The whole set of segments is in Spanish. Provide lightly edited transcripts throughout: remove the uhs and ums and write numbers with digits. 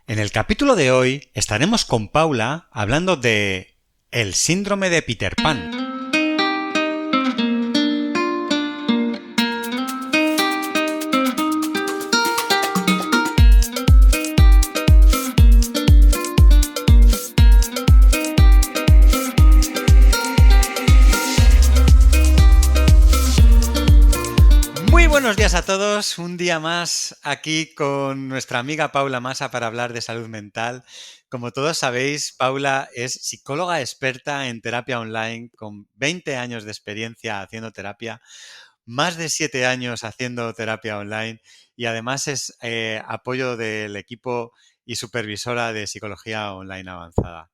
En el capítulo de hoy estaremos con Paula hablando de el síndrome de Peter Pan. Buenos días a todos, un día más aquí con nuestra amiga Paula Masa para hablar de salud mental. Como todos sabéis, Paula es psicóloga experta en terapia online con 20 años de experiencia haciendo terapia, más de 7 años haciendo terapia online y además es apoyo del equipo y supervisora de psicología online avanzada.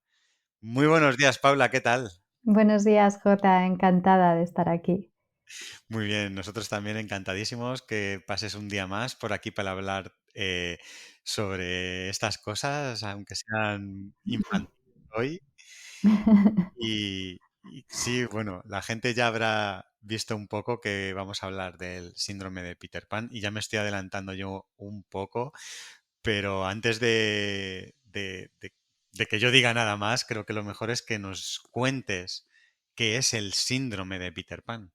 Muy buenos días, Paula, ¿qué tal? Buenos días, Jota. Encantada de estar aquí. Muy bien, nosotros también encantadísimos que pases un día más por aquí para hablar sobre estas cosas, aunque sean infantiles hoy. Y sí, bueno, la gente ya habrá visto un poco que vamos a hablar del síndrome de Peter Pan y ya me estoy adelantando yo un poco, pero antes de que yo diga nada más, creo que lo mejor es que nos cuentes qué es el síndrome de Peter Pan.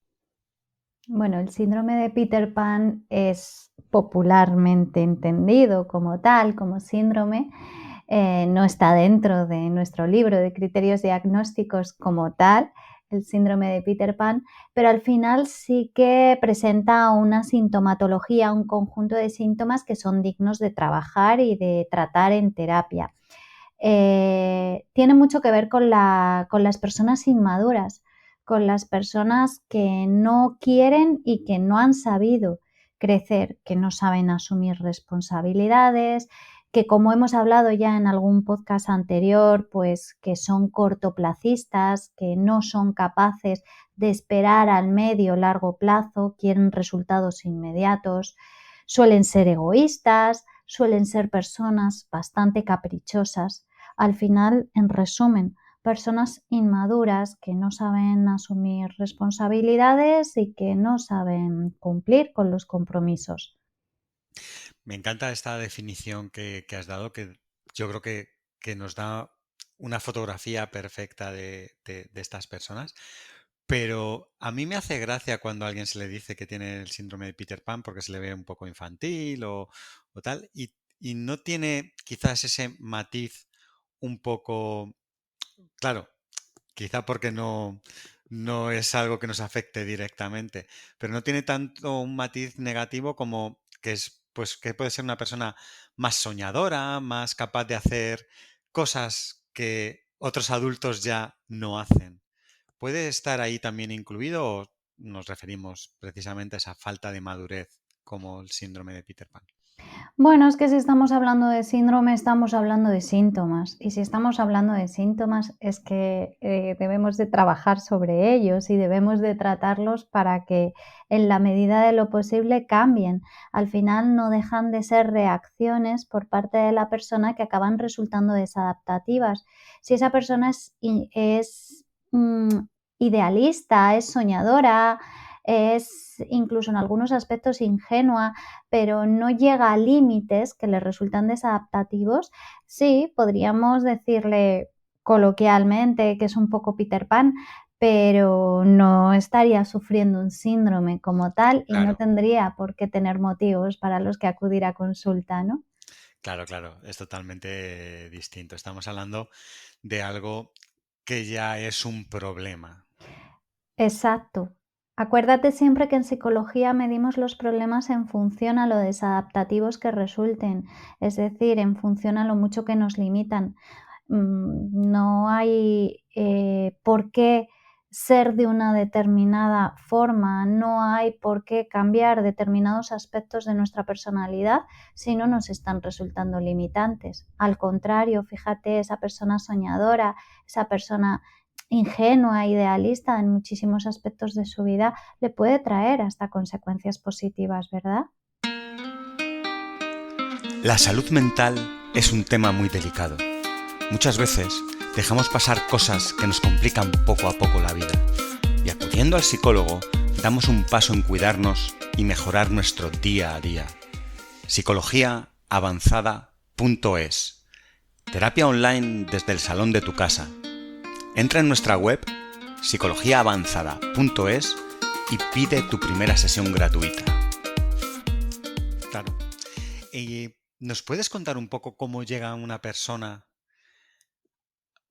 Bueno, el síndrome de Peter Pan es popularmente entendido como tal, como síndrome. No está dentro de nuestro libro de criterios diagnósticos como tal, el síndrome de Peter Pan, pero al final sí que presenta una sintomatología, un conjunto de síntomas que son dignos de trabajar y de tratar en terapia. Tiene mucho que ver con las personas inmaduras, con las personas que no quieren y que no han sabido crecer, que no saben asumir responsabilidades, que como hemos hablado ya en algún podcast anterior, pues que son cortoplacistas, que no son capaces de esperar al medio o largo plazo, quieren resultados inmediatos, suelen ser egoístas, suelen ser personas bastante caprichosas. Al final, en resumen, personas inmaduras que no saben asumir responsabilidades y que no saben cumplir con los compromisos. Me encanta esta definición que has dado, que yo creo que nos da una fotografía perfecta de estas personas. Pero a mí me hace gracia cuando a alguien se le dice que tiene el síndrome de Peter Pan porque se le ve un poco infantil o tal, y no tiene quizás ese matiz un poco, claro, quizá porque no es algo que nos afecte directamente, pero no tiene tanto un matiz negativo como que es, pues, que puede ser una persona más soñadora, más capaz de hacer cosas que otros adultos ya no hacen. ¿Puede estar ahí también incluido o nos referimos precisamente a esa falta de madurez como el síndrome de Peter Pan? Bueno, es que si estamos hablando de síndrome, estamos hablando de síntomas. Y si estamos hablando de síntomas, es que debemos de trabajar sobre ellos y debemos de tratarlos para que en la medida de lo posible cambien. Al final no dejan de ser reacciones por parte de la persona que acaban resultando desadaptativas. Si esa persona es idealista, es soñadora, es incluso en algunos aspectos ingenua, pero no llega a límites que le resultan desadaptativos, sí, podríamos decirle coloquialmente que es un poco Peter Pan, pero no estaría sufriendo un síndrome como tal y no Claro, tendría por qué tener motivos para los que acudir a consulta, ¿no? claro, claro, es totalmente distinto. Estamos hablando de algo que ya es un problema. Exacto. Acuérdate siempre que en psicología medimos los problemas en función a lo desadaptativos que resulten, es decir, en función a lo mucho que nos limitan. No hay por qué ser de una determinada forma, no hay por qué cambiar determinados aspectos de nuestra personalidad si no nos están resultando limitantes. Al contrario, fíjate, esa persona soñadora, esa persona ingenua, idealista en muchísimos aspectos de su vida, le puede traer hasta consecuencias positivas, ¿verdad? La salud mental es un tema muy delicado. Muchas veces dejamos pasar cosas que nos complican poco a poco la vida y acudiendo al psicólogo damos un paso en cuidarnos y mejorar nuestro día a día. psicologiaavanzada.es. Terapia online desde el salón de tu casa. Entra en nuestra web psicologiaavanzada.es y pide tu primera sesión gratuita. Claro. ¿Y nos puedes contar un poco cómo llega una persona,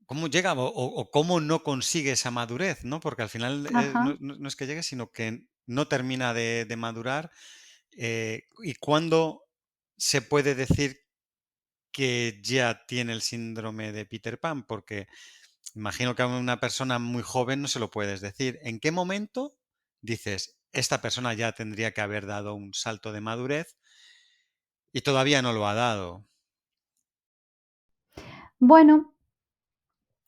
cómo llega o cómo no consigue esa madurez, ¿no? Porque al final Ajá. no es que llegue, sino que no termina de madurar. ¿Y cuándo se puede decir que ya tiene el síndrome de Peter Pan? Porque imagino que a una persona muy joven no se lo puedes decir. ¿En qué momento dices, esta persona ya tendría que haber dado un salto de madurez y todavía no lo ha dado? Bueno,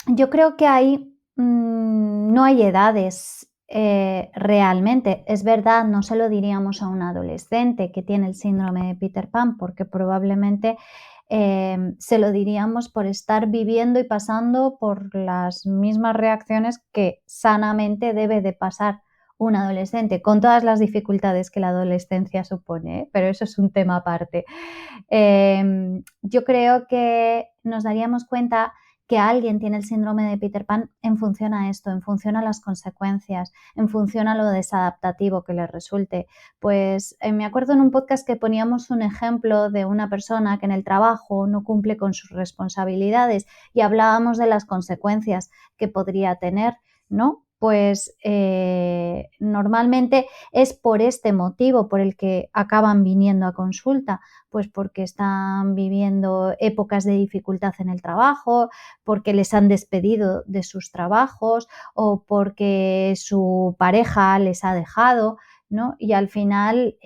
yo creo que ahí no hay edades realmente. Es verdad, no se lo diríamos a un adolescente que tiene el síndrome de Peter Pan, porque probablemente se lo diríamos por estar viviendo y pasando por las mismas reacciones que sanamente debe de pasar un adolescente, con todas las dificultades que la adolescencia supone, pero eso es un tema aparte. Yo creo que nos daríamos cuenta que alguien tiene el síndrome de Peter Pan en función a esto, en función a las consecuencias, en función a lo desadaptativo que le resulte. Pues me acuerdo en un podcast que poníamos un ejemplo de una persona que en el trabajo no cumple con sus responsabilidades y hablábamos de las consecuencias que podría tener, ¿no? Pues normalmente es por este motivo por el que acaban viniendo a consulta, pues porque están viviendo épocas de dificultad en el trabajo, porque les han despedido de sus trabajos o porque su pareja les ha dejado, ¿no? Y al final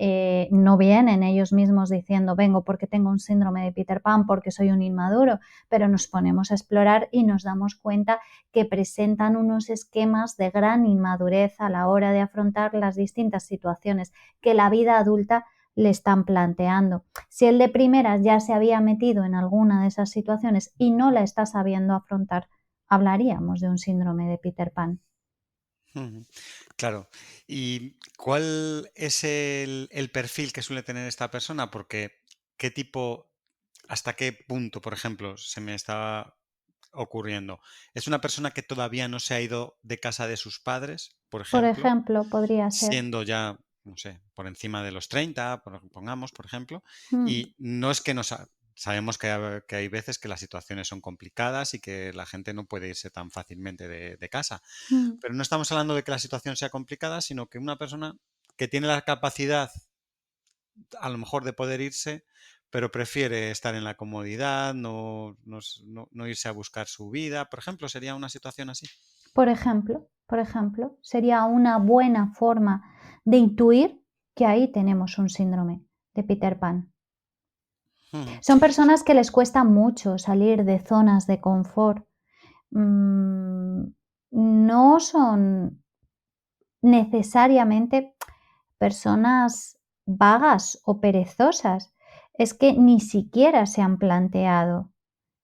no vienen ellos mismos diciendo vengo porque tengo un síndrome de Peter Pan, porque soy un inmaduro, pero nos ponemos a explorar y nos damos cuenta que presentan unos esquemas de gran inmadurez a la hora de afrontar las distintas situaciones que la vida adulta le están planteando. Si él de primeras ya se había metido en alguna de esas situaciones y no la está sabiendo afrontar, hablaríamos de un síndrome de Peter Pan. Ujú. Claro. ¿Y cuál es el perfil que suele tener esta persona? Porque qué tipo, hasta qué punto, por ejemplo, se me estaba ocurriendo. ¿Es una persona que todavía no se ha ido de casa de sus padres, por Por ejemplo, ejemplo, podría ser. siendo ya, no sé, por encima de los 30, pongamos, por ejemplo, Mm, y no es que sabemos que hay veces que las situaciones son complicadas y que la gente no puede irse tan fácilmente de casa, mm. pero no estamos hablando de que la situación sea complicada, sino que una persona que tiene la capacidad a lo mejor de poder irse, pero prefiere estar en la comodidad, no irse a buscar su vida, por ejemplo, sería una situación así. Por ejemplo, sería una buena forma de intuir que ahí tenemos un síndrome de Peter Pan. Ujú, Son personas que les cuesta mucho salir de zonas de confort. Mm, no son necesariamente personas vagas o perezosas. Es que ni siquiera se han planteado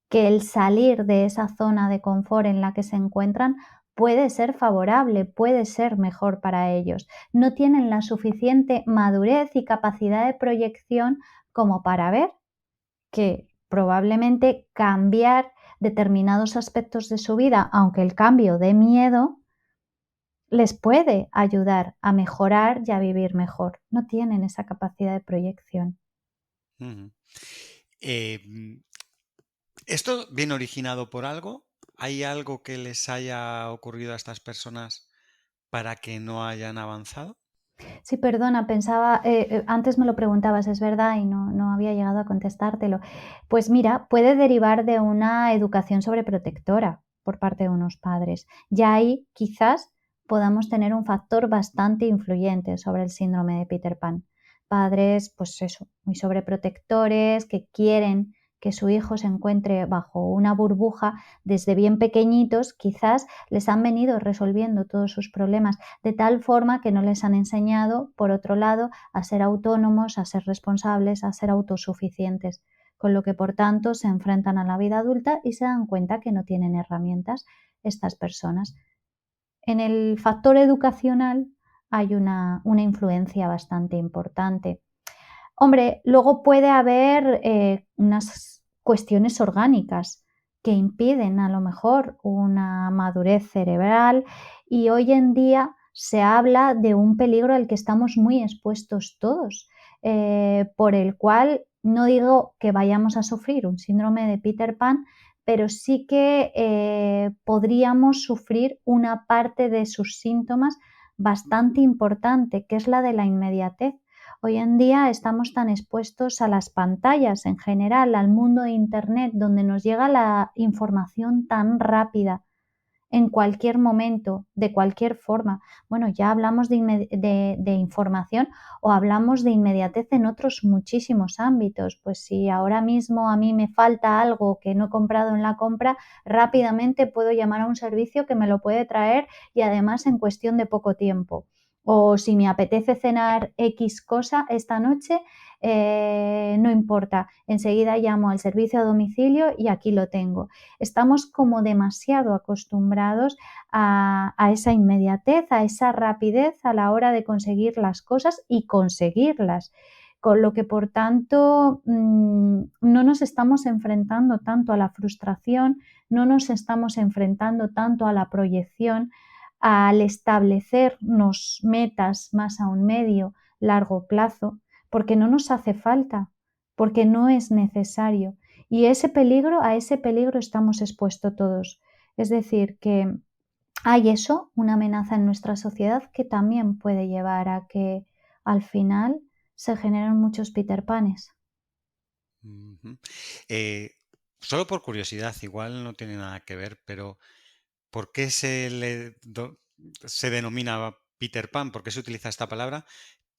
que el salir de esa zona de confort en la que se encuentran puede ser favorable, puede ser mejor para ellos. No tienen la suficiente madurez y capacidad de proyección como para ver que probablemente cambiar determinados aspectos de su vida, aunque el cambio dé miedo, les puede ayudar a mejorar y a vivir mejor. No tienen esa capacidad de proyección. ujú. Mm, ¿Esto viene originado por algo? ¿Hay algo que les haya ocurrido a estas personas para que no hayan avanzado? Sí, perdona, pensaba, antes me lo preguntabas, es verdad, y no había llegado a contestártelo. Pues mira, puede derivar de una educación sobreprotectora por parte de unos padres. Ya ahí quizás podamos tener un factor bastante influyente sobre el síndrome de Peter Pan. Padres, pues eso, muy sobreprotectores, que quieren que su hijo se encuentre bajo una burbuja desde bien pequeñitos, quizás les han venido resolviendo todos sus problemas de tal forma que no les han enseñado, por otro lado, a ser autónomos, a ser responsables, a ser autosuficientes, con lo que, por tanto, se enfrentan a la vida adulta y se dan cuenta que no tienen herramientas estas personas. En el factor educacional hay una influencia bastante importante. Hombre, luego puede haber unas cuestiones orgánicas. que impiden a lo mejor una madurez cerebral y hoy en día se habla de un peligro al que estamos muy expuestos todos, por el cual no digo que vayamos a sufrir un síndrome de Peter Pan, pero sí que podríamos sufrir una parte de sus síntomas bastante importante, que es la de la inmediatez. Hoy en día estamos tan expuestos a las pantallas en general, al mundo de Internet, donde nos llega la información tan rápida en cualquier momento, de cualquier forma. Bueno, ya hablamos de información o hablamos de inmediatez en otros muchísimos ámbitos. Pues si ahora mismo a mí me falta algo que no he comprado en la compra, rápidamente puedo llamar a un servicio que me lo puede traer y además en cuestión de poco tiempo. O si me apetece cenar X cosa esta noche, no importa, enseguida llamo al servicio a domicilio y aquí lo tengo. Estamos como demasiado acostumbrados a esa inmediatez, a esa rapidez a la hora de conseguir las cosas y conseguirlas. Con lo que, por tanto, no nos estamos enfrentando tanto a la frustración, no nos estamos enfrentando tanto a la proyección, al establecernos metas más a un medio, largo plazo, porque no nos hace falta, porque no es necesario. Y a ese peligro estamos expuestos todos. Es decir, que hay eso, una amenaza en nuestra sociedad que también puede llevar a que al final se generen muchos Peter Panes. Ujú. Eh, Solo por curiosidad, igual no tiene nada que ver, pero ¿por qué se denomina Peter Pan? ¿Por qué se utiliza esta palabra?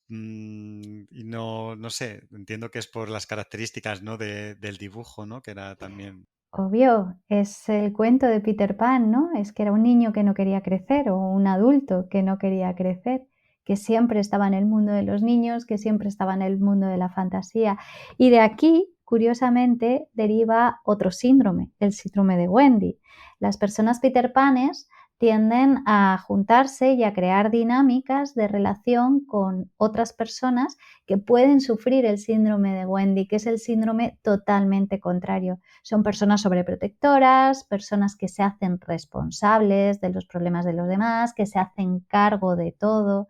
Y no sé, entiendo que es por las características, ¿no? Del dibujo, ¿no? Que era también. Obvio, es el cuento de Peter Pan, ¿no? Es que era un niño que no quería crecer o un adulto que no quería crecer, que siempre estaba en el mundo de los niños, que siempre estaba en el mundo de la fantasía. Y de aquí, curiosamente, deriva otro síndrome, el síndrome de Wendy. Las personas Peter Panes tienden a juntarse y a crear dinámicas de relación con otras personas que pueden sufrir el síndrome de Wendy, que es el síndrome totalmente contrario. Son personas sobreprotectoras, personas que se hacen responsables de los problemas de los demás, que se hacen cargo de todo,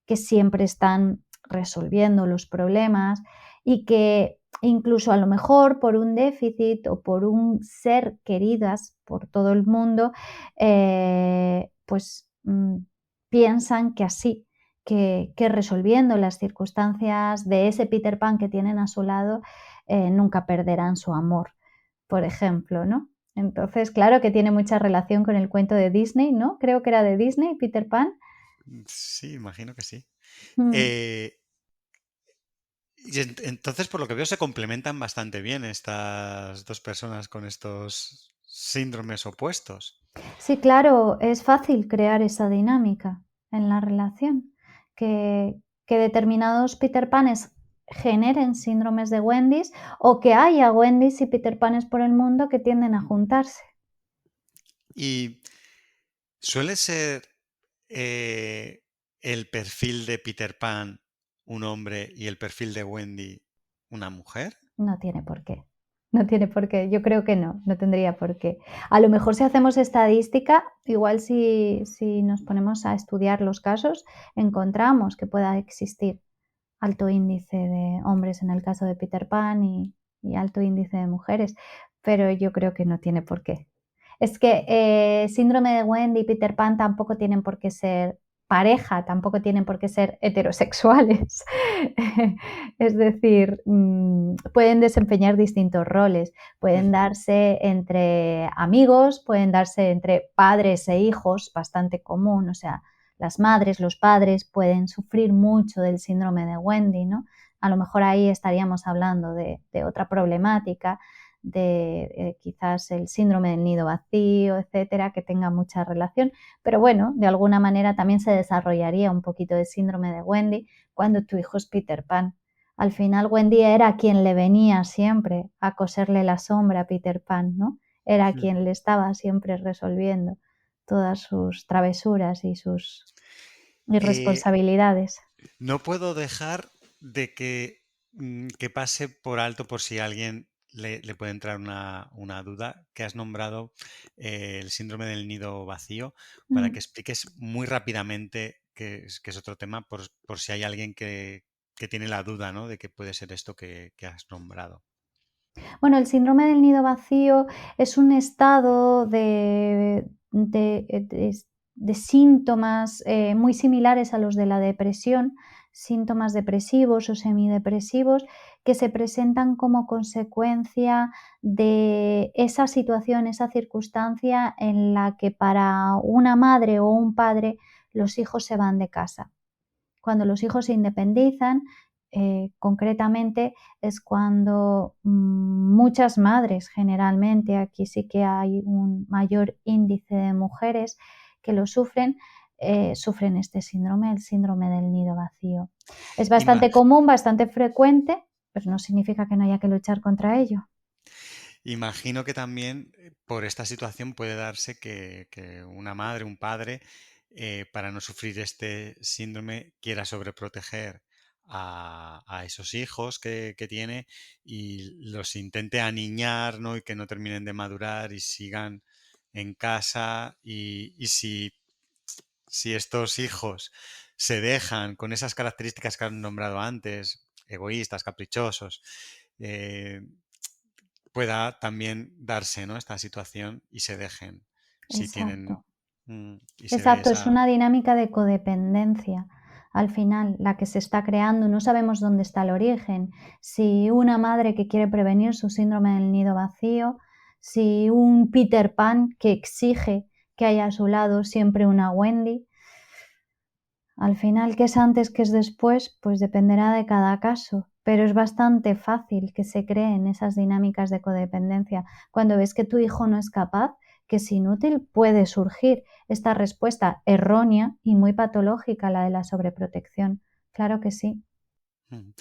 que siempre están resolviendo los problemas y que incluso a lo mejor por un déficit o por un ser queridas por todo el mundo, pues piensan que así, que resolviendo las circunstancias de ese Peter Pan que tienen a su lado, nunca perderán su amor, por ejemplo, ¿no? Entonces, claro que tiene mucha relación con el cuento de Disney, ¿no? Creo que era de Disney, Peter Pan. Sí, imagino que sí. Mm. Eh, y entonces, por lo que veo, se complementan bastante bien estas dos personas con estos síndromes opuestos. Sí, claro, es fácil crear esa dinámica en la relación, que, que determinados Peter Panes generen síndromes de Wendy's o que haya Wendy's y Peter Panes por el mundo que tienden a juntarse. Y suele ser eh, el perfil de Peter Pan un hombre y el perfil de Wendy una mujer. No tiene por qué. No tiene por qué. Yo creo que no, no tendría por qué. A lo mejor si hacemos estadística, igual si nos ponemos a estudiar los casos, encontramos que pueda existir alto índice de hombres en el caso de Peter Pan y alto índice de mujeres, pero yo creo que no tiene por qué. Es que síndrome de Wendy y Peter Pan tampoco tienen por qué ser pareja, tampoco tienen por qué ser heterosexuales. Es decir, pueden desempeñar distintos roles, pueden Ujú. darse entre amigos, pueden darse entre padres e hijos, bastante común, o sea, las madres, los padres pueden sufrir mucho del síndrome de Wendy, ¿no? A lo mejor ahí estaríamos hablando de otra problemática, de quizás el síndrome del nido vacío, etcétera, que tenga mucha relación. Pero bueno, de alguna manera también se desarrollaría un poquito de síndrome de Wendy cuando tu hijo es Peter Pan. Al final Wendy era quien le venía siempre a coserle la sombra a Peter Pan, ¿no? Era Ujú. quien le estaba siempre resolviendo todas sus travesuras y sus Eh, irresponsabilidades. no puedo dejar de que pase por alto por si alguien le puede entrar una duda, que has nombrado el síndrome del nido vacío, para que Mm. expliques muy rápidamente, que es otro tema, por si hay alguien que tiene la duda, ¿no? De que puede ser esto que has nombrado. Bueno, el síndrome del nido vacío es un estado de síntomas, muy similares a los de la depresión, síntomas depresivos o semidepresivos, que se presentan como consecuencia de esa situación, esa circunstancia en la que para una madre o un padre los hijos se van de casa. Cuando los hijos se independizan, concretamente es cuando muchas madres, generalmente, aquí sí que hay un mayor índice de mujeres que lo sufren, sufren este síndrome, el síndrome del nido vacío. Es Ima- bastante común, bastante frecuente, pero no significa que no haya que luchar contra ello. Imagino que también por esta situación puede darse que una madre, un padre, para no sufrir este síndrome, quiera sobreproteger a esos hijos que tiene y los intente aniñar, ¿no? Y que no terminen de madurar y sigan en casa. Y si estos hijos se dejan con esas características que han nombrado antes, egoístas, caprichosos, eh, pueda también darse, ¿no? Esta situación y se dejen si Exacto. tienen y se ve Exacto, es esa. una dinámica de codependencia. Al final, la que se está creando, no sabemos dónde está el origen. Si una madre que quiere prevenir su síndrome del nido vacío, si un Peter Pan que exige que haya a su lado siempre una Wendy. Al final, ¿qué es antes, qué es después? Pues dependerá de cada caso, pero es bastante fácil que se creen esas dinámicas de codependencia. Cuando ves que tu hijo no es capaz, que es inútil, puede surgir esta respuesta errónea y muy patológica, la de la sobreprotección. Claro que sí. Mm.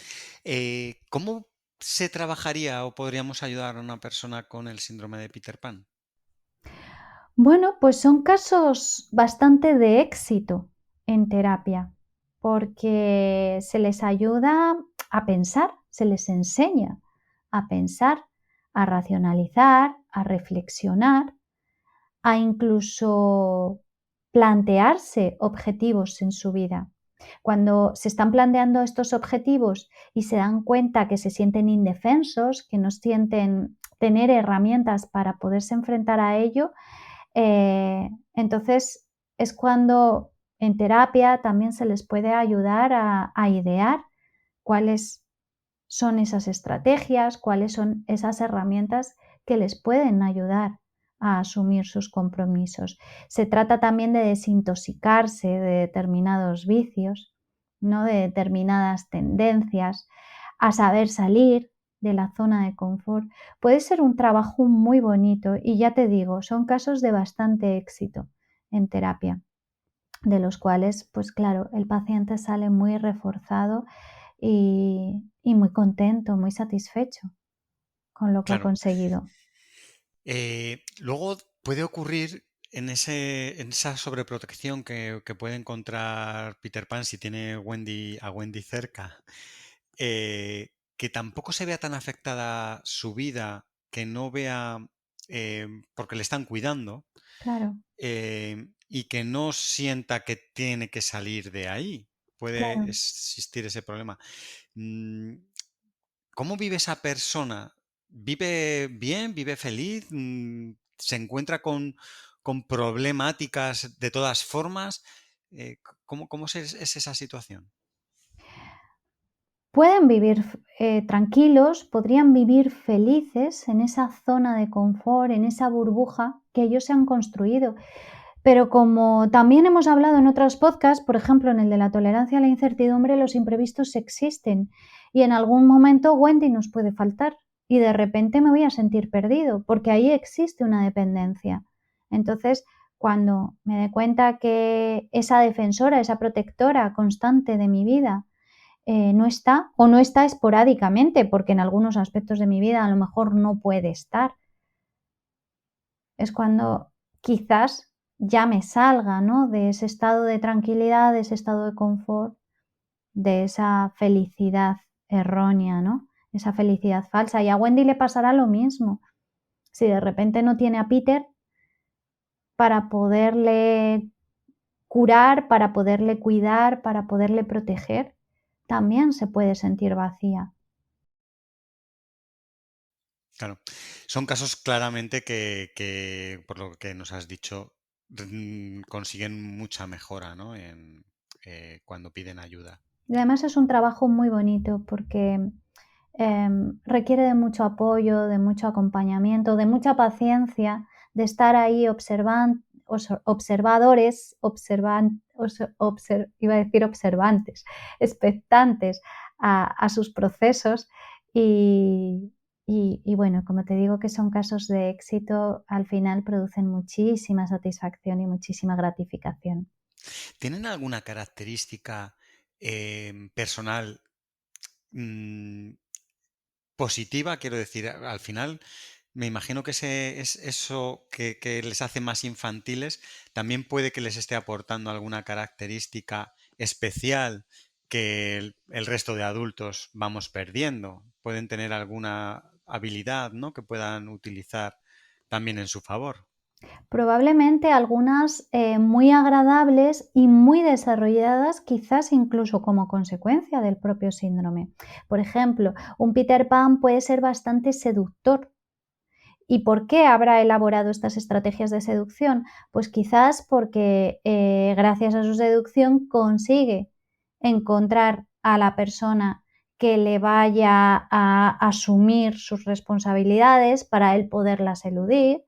¿Cómo se trabajaría o podríamos ayudar a una persona con el síndrome de Peter Pan? Bueno, pues son casos bastante de éxito en terapia, porque se les ayuda a pensar, se les enseña a pensar, a racionalizar, a reflexionar, a incluso plantearse objetivos en su vida. Cuando se están planteando estos objetivos y se dan cuenta que se sienten indefensos, que no sienten tener herramientas para poderse enfrentar a ello, entonces es cuando en terapia también se les puede ayudar a idear cuáles son esas estrategias, cuáles son esas herramientas que les pueden ayudar a asumir sus compromisos. Se trata también de desintoxicarse de determinados vicios, ¿no? De determinadas tendencias, a saber salir de la zona de confort. Puede ser un trabajo muy bonito y ya te digo, son casos de bastante éxito en terapia, de los cuales, pues claro, el paciente sale muy reforzado y muy contento, muy satisfecho con lo que ha Claro. conseguido. Luego puede ocurrir en esa sobreprotección que puede encontrar Peter Pan si tiene a Wendy cerca, que tampoco se vea tan afectada su vida, que no vea, porque le están cuidando, Claro, y que no sienta que tiene que salir de ahí. Puede claro. existir ese problema. Mm, ¿Cómo vive esa persona? ¿Vive bien? ¿Vive feliz? ¿Se encuentra con problemáticas de todas formas? ¿Cómo es esa situación? Pueden vivir tranquilos, podrían vivir felices en esa zona de confort, en esa burbuja que ellos se han construido. Pero como también hemos hablado en otros podcasts, por ejemplo, en el de la tolerancia a la incertidumbre, los imprevistos existen y en algún momento Wendy nos puede faltar y de repente me voy a sentir perdido porque ahí existe una dependencia. Entonces, cuando me dé cuenta que esa defensora, esa protectora constante de mi vida no está o no está esporádicamente, porque en algunos aspectos de mi vida a lo mejor no puede estar, es cuando quizás ya me salga, ¿no? De ese estado de tranquilidad, de ese estado de confort, de esa felicidad errónea, ¿no? esa felicidad falsa. Y a Wendy le pasará lo mismo. Si de repente no tiene a Peter para poderle curar, para poderle cuidar, para poderle proteger, también se puede sentir vacía. Claro. Son casos claramente que, por lo que nos has dicho, consiguen mucha mejora, ¿no? Cuando piden ayuda. Y además es un trabajo muy bonito porque requiere de mucho apoyo, de mucho acompañamiento, de mucha paciencia, de estar ahí observadores, iba a decir observantes, expectantes a sus procesos y bueno, como te digo que son casos de éxito, al final producen muchísima satisfacción y muchísima gratificación. ¿Tienen alguna característica personal positiva? Quiero decir, al final me imagino que eso que les hace más infantiles también puede que les esté aportando alguna característica especial que el resto de adultos vamos perdiendo. Pueden tener alguna habilidad, ¿no? Que puedan utilizar también en su favor. Probablemente algunas muy agradables y muy desarrolladas, quizás incluso como consecuencia del propio síndrome. Por ejemplo, un Peter Pan puede ser bastante seductor. ¿Y por qué habrá elaborado estas estrategias de seducción? Pues quizás porque gracias a su seducción consigue encontrar a la persona que le vaya a asumir sus responsabilidades para él poderlas eludir,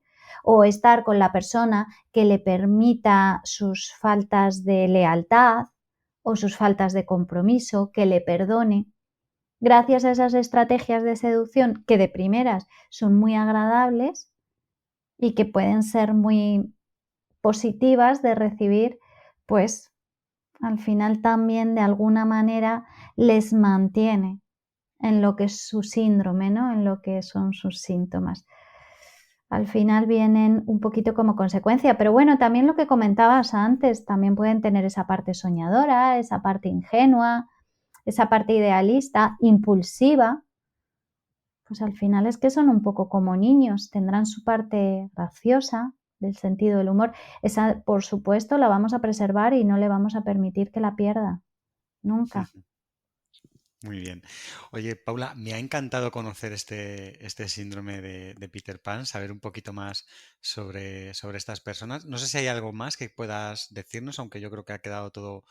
o estar con la persona que le permita sus faltas de lealtad o sus faltas de compromiso, que le perdone. Gracias a esas estrategias de seducción que de primeras son muy agradables y que pueden ser muy positivas de recibir, pues al final también de alguna manera les mantiene en lo que es su síndrome, ¿no? En lo que son sus síntomas. Al final vienen un poquito como consecuencia, pero bueno, también lo que comentabas antes, también pueden tener esa parte soñadora, esa parte ingenua, esa parte idealista, impulsiva. Pues al final es que son un poco como niños, tendrán su parte graciosa del sentido del humor. Esa, por supuesto, la vamos a preservar y no le vamos a permitir que la pierda, nunca. Muy bien. Oye, Paula, me ha encantado conocer este síndrome de Peter Pan, saber un poquito más sobre estas personas. No sé si hay algo más que puedas decirnos, aunque yo creo que ha quedado todo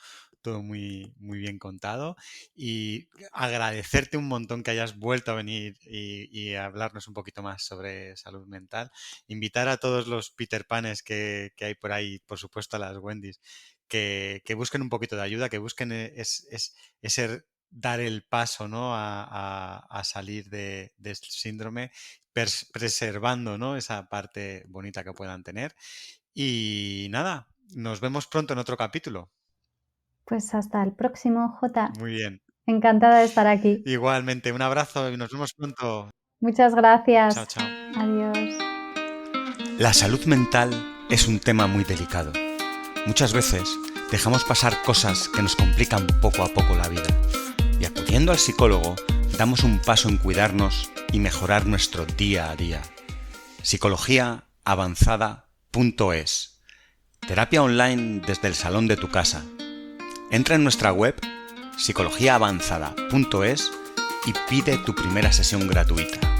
muy, muy bien contado. Y agradecerte un montón que hayas vuelto a venir y a hablarnos un poquito más sobre salud mental. Invitar a todos los Peter Panes que hay por ahí, por supuesto a las Wendys, que busquen un poquito de ayuda, que busquen ese dar el paso, ¿no? a salir de este síndrome, preservando, ¿no? Esa parte bonita que puedan tener. Y nada, nos vemos pronto en otro capítulo. Pues hasta el próximo, Jota. Muy bien. Encantada de estar aquí. Igualmente, un abrazo y nos vemos pronto. Muchas Chao, gracias. chao. Adiós. La salud mental es un tema muy delicado. Muchas veces dejamos pasar cosas que nos complican poco a poco la vida. Y acudiendo al psicólogo, damos un paso en cuidarnos y mejorar nuestro día a día. Psicologiaavanzada.es. Terapia online desde el salón de tu casa. Entra en nuestra web psicologiaavanzada.es y pide tu primera sesión gratuita.